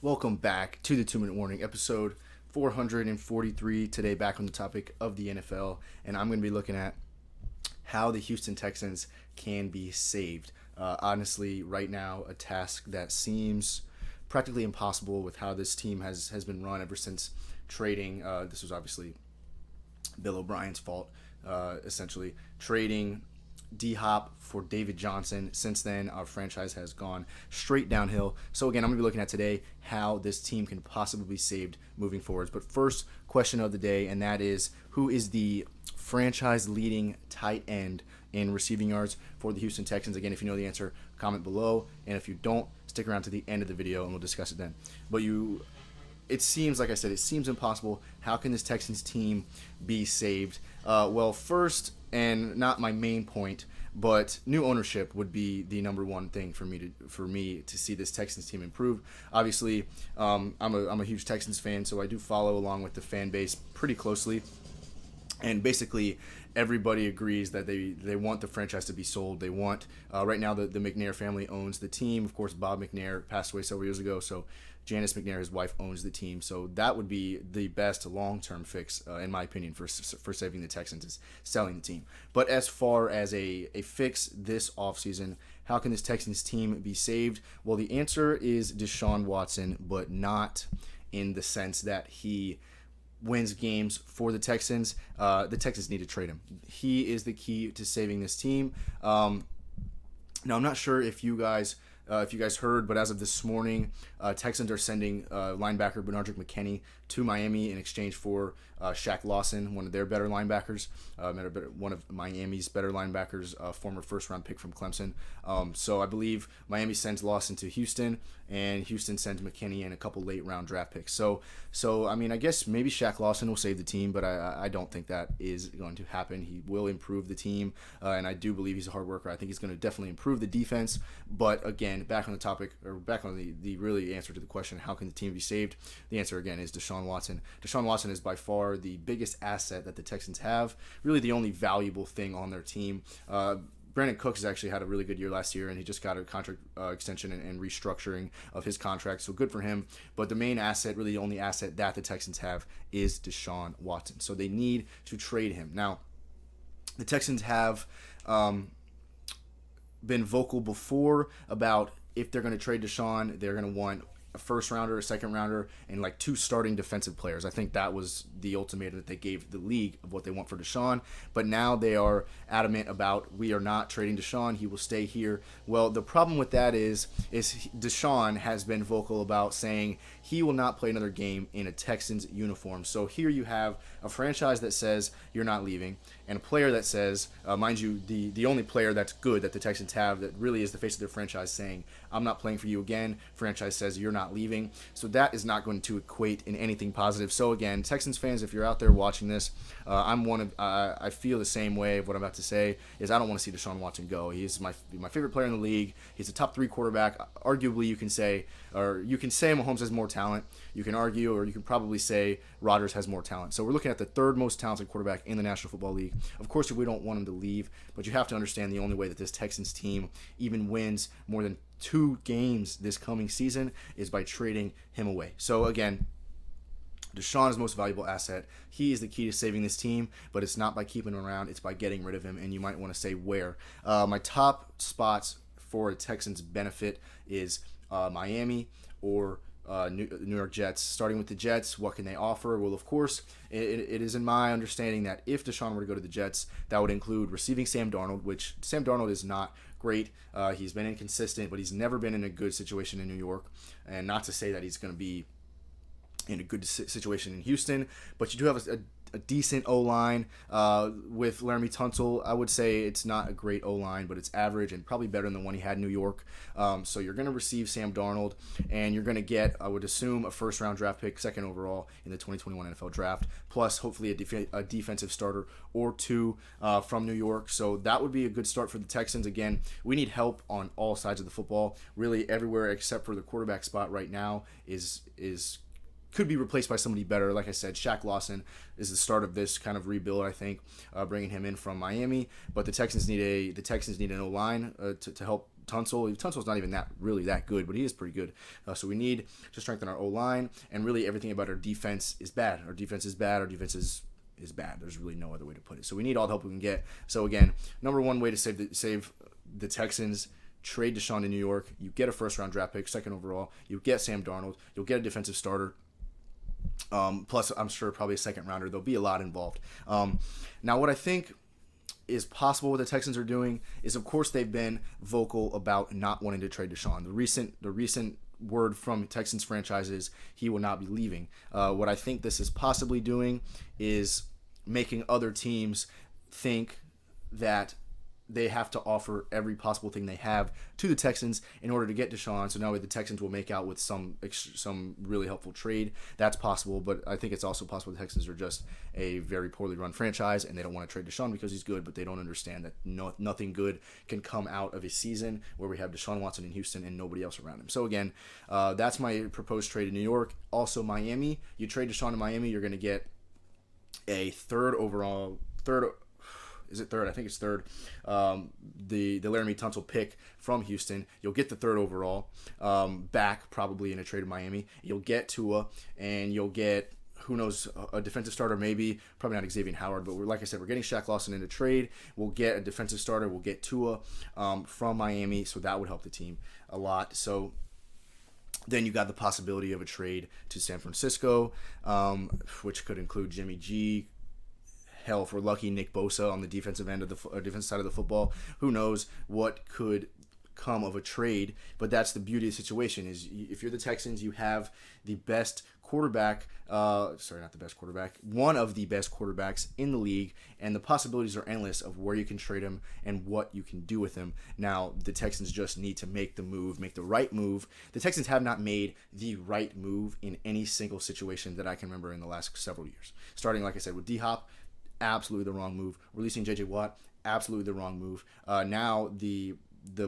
Welcome back to the 2 Minute Warning, episode 443. Today, back on the topic of the NFL, and I'm going to be looking at how the Houston Texans can be saved. Honestly, right now, a task that seems practically impossible with how this team has been run ever since trading. This was obviously Bill O'Brien's fault, essentially. Trading D Hop for David Johnson. Since then, our franchise has gone straight downhill. So, again, I'm going to be looking at today how this team can possibly be saved moving forwards. But first question of the day, and that is who is the franchise leading tight end in receiving yards for the Houston Texans? Again, if you know the answer, comment below. And if you don't, stick around to the end of the video and we'll discuss it then. But it seems, like I said, it seems impossible. How can this Texans team be saved? Well, first, and not my main point, but new ownership would be the number one thing for me to see this Texans team improve. Obviously, I'm a huge Texans fan, so I do follow along with the fan base pretty closely. And basically, everybody agrees that they want the franchise to be sold. They want, right now, the McNair family owns the team. Of course, Bob McNair passed away several years ago, so Janice McNair, his wife, owns the team. So that would be the best long-term fix, in my opinion, for saving the Texans, is selling the team. But as far as a fix this offseason, how can this Texans team be saved? Well, the answer is Deshaun Watson, but not in the sense that he wins games for the Texans. The Texans need to trade him. He is the key to saving this team. Now, I'm not sure if you guys heard, but as of this morning, Texans are sending linebacker Bernardrick McKinney to Miami in exchange for Shaq Lawson, one of their better linebackers, one of Miami's better linebackers, former first-round pick from Clemson. So I believe Miami sends Lawson to Houston, and Houston sends McKinney and a couple late-round draft picks. So I mean, I guess maybe Shaq Lawson will save the team, but I don't think that is going to happen. He will improve the team, and I do believe he's a hard worker. I think he's going to definitely improve the defense. But again, back on the topic, or back on the really answer to the question, how can the team be saved? The answer again is Deshaun Watson. Deshaun Watson is by far the biggest asset that the Texans have. Really, the only valuable thing on their team. Brandon Cooks has actually had a really good year last year, and he just got a contract extension and restructuring of his contract, so good for him. But the main asset, really the only asset that the Texans have, is Deshaun Watson. So they need to trade him. Now, the Texans have been vocal before about if they're going to trade Deshaun, they're going to want a first rounder, a second rounder, and like 2 starting defensive players. I think that was the ultimatum that they gave the league of what they want for Deshaun. But now they are adamant about, we are not trading Deshaun. He will stay here. Well, the problem with that is Deshaun has been vocal about saying he will not play another game in a Texans uniform. So here you have a franchise that says you're not leaving, and a player that says, mind you, the only player that's good that the Texans have that really is the face of their franchise, saying, I'm not playing for you again. Franchise says you're not leaving. So that is not going to equate in anything positive. So again, Texans fans, if you're out there watching this, I feel the same way of what I'm about to say, is I don't want to see Deshaun Watson go. He's my favorite player in the league. He's a top 3 quarterback. Arguably, you can say Mahomes has more talent. You can argue, or you can probably say Rodgers has more talent. So we're looking at the 3rd most talented quarterback in the National Football League. Of course, we don't want him to leave, but you have to understand the only way that this Texans team even wins more than 2 games this coming season is by trading him away. So again, Deshaun is the most valuable asset. He is the key to saving this team, but it's not by keeping him around. It's by getting rid of him, and you might want to say where. My top spots for a Texans benefit is Miami or New York Jets. Starting with the Jets, what can they offer? Well, of course, it is in my understanding that if Deshaun were to go to the Jets, that would include receiving Sam Darnold, which Sam Darnold is not great. He's been inconsistent, but he's never been in a good situation in New York. And not to say that he's going to be in a good situation in Houston, but you do have a decent O-line with Laramie Tunsil. I would say it's not a great O-line, but it's average and probably better than the one he had in New York. So you're going to receive Sam Darnold, and you're going to get, I would assume, a first-round draft pick, 2nd overall in the 2021 NFL Draft, plus hopefully a defensive starter or 2 from New York. So that would be a good start for the Texans. Again, we need help on all sides of the football. Really everywhere except for the quarterback spot right now could be replaced by somebody better. Like I said, Shaq Lawson is the start of this kind of rebuild, I think, bringing him in from Miami. But the Texans need an O-line to help Tunsil. Tunsil's not even really that good, but he is pretty good. So we need to strengthen our O-line, and really everything about our defense is bad. Our defense is bad. Our defense is bad. There's really no other way to put it. So we need all the help we can get. So again, number one way to save the Texans, trade Deshaun to New York. You get a first-round draft pick, second overall. You get Sam Darnold. You'll get a defensive starter. Plus, I'm sure probably a second rounder. There'll be a lot involved. Now, what I think is possible what the Texans are doing is, of course, they've been vocal about not wanting to trade Deshaun. The recent word from Texans franchise is he will not be leaving. What I think this is possibly doing is making other teams think that they have to offer every possible thing they have to the Texans in order to get Deshaun. So now the Texans will make out with some really helpful trade. That's possible, but I think it's also possible the Texans are just a very poorly run franchise and they don't want to trade Deshaun because he's good, but they don't understand that nothing good can come out of a season where we have Deshaun Watson in Houston and nobody else around him. So again, that's my proposed trade in New York. Also Miami. You trade Deshaun to Miami, you're going to get a third. Is it third? I think it's third. The Laramie Tunsil pick from Houston. You'll get the third overall back probably in a trade to Miami. You'll get Tua, and you'll get, who knows, a defensive starter maybe. Probably not Xavier Howard, but like I said, we're getting Shaq Lawson in a trade. We'll get a defensive starter. We'll get Tua from Miami, so that would help the team a lot. So then you got the possibility of a trade to San Francisco, which could include Jimmy G. Hell, if we're lucky, Nick Bosa on the defensive end of the defensive side of the football. Who knows what could come of a trade? But that's the beauty of the situation. Is if you're the Texans, you have the best quarterback. Not the best quarterback. One of the best quarterbacks in the league, and the possibilities are endless of where you can trade him and what you can do with him. Now, the Texans just need to make the right move. The Texans have not made the right move in any single situation that I can remember in the last several years. Starting, like I said, with D-Hop. Absolutely the wrong move. Releasing J.J. Watt, absolutely the wrong move. Now the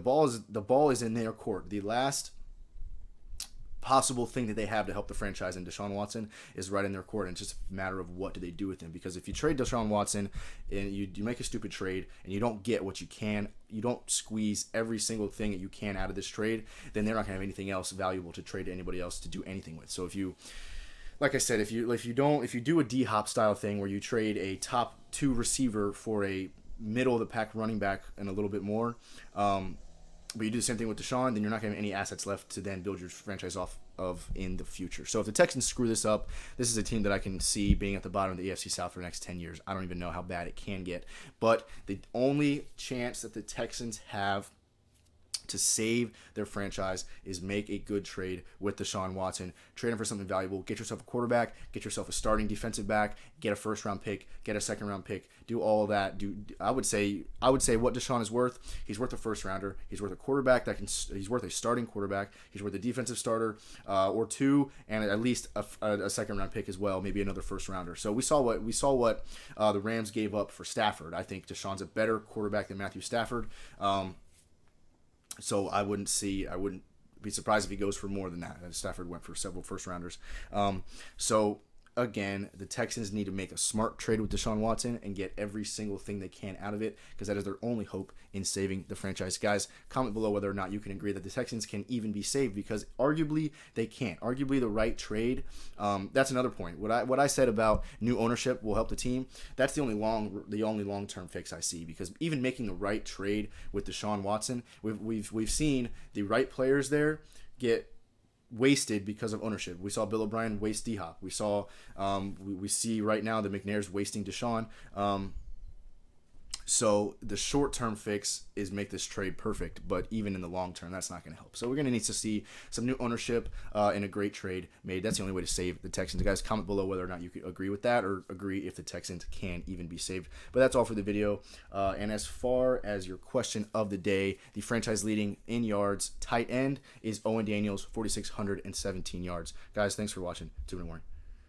ball is in their court. The last possible thing that they have to help the franchise and Deshaun Watson is right in their court, and it's just a matter of what do they do with him. Because if you trade Deshaun Watson and you make a stupid trade and you don't get what you can, you don't squeeze every single thing that you can out of this trade, then they're not going to have anything else valuable to trade to anybody else to do anything with. So if you, like I said, if you do a D-Hop style thing where you trade a top 2 receiver for a middle of the pack running back and a little bit more, but you do the same thing with Deshaun, then you're not going to have any assets left to then build your franchise off of in the future. So if the Texans screw this up, this is a team that I can see being at the bottom of the AFC South for the next 10 years. I don't even know how bad it can get. But the only chance that the Texans have to save their franchise is make a good trade with Deshaun Watson. Trade him for something valuable. Get yourself a quarterback. Get yourself a starting defensive back. Get a first-round pick. Get a second-round pick. Do all of that. I would say what Deshaun is worth. He's worth a first-rounder. He's worth a quarterback he's worth a starting quarterback. He's worth a defensive starter or two, and at least a second-round pick as well. Maybe another first-rounder. So we saw what the Rams gave up for Stafford. I think Deshaun's a better quarterback than Matthew Stafford. So I wouldn't be surprised if he goes for more than that. Stafford went for several first rounders. So again, the Texans need to make a smart trade with Deshaun Watson and get every single thing they can out of it, because that is their only hope in saving the franchise. Guys, comment below whether or not you can agree that the Texans can even be saved, because arguably they can't. Arguably the right trade. That's another point. What I said about new ownership will help the team. That's the only long-term fix I see, because even making the right trade with Deshaun Watson, we've seen the right players there get wasted because of ownership. We saw Bill O'Brien waste D-Hop. We saw we see right now that McNair's wasting Deshaun. So the short-term fix is make this trade perfect, but even in the long term, that's not going to help. So we're going to need to see some new ownership and a great trade made. That's the only way to save the Texans. Guys, comment below whether or not you agree with that, or agree if the Texans can even be saved. But that's all for the video. And as far as your question of the day, the franchise leading in yards tight end is Owen Daniels, 4,617 yards. Guys, thanks for watching. 2 in the morning.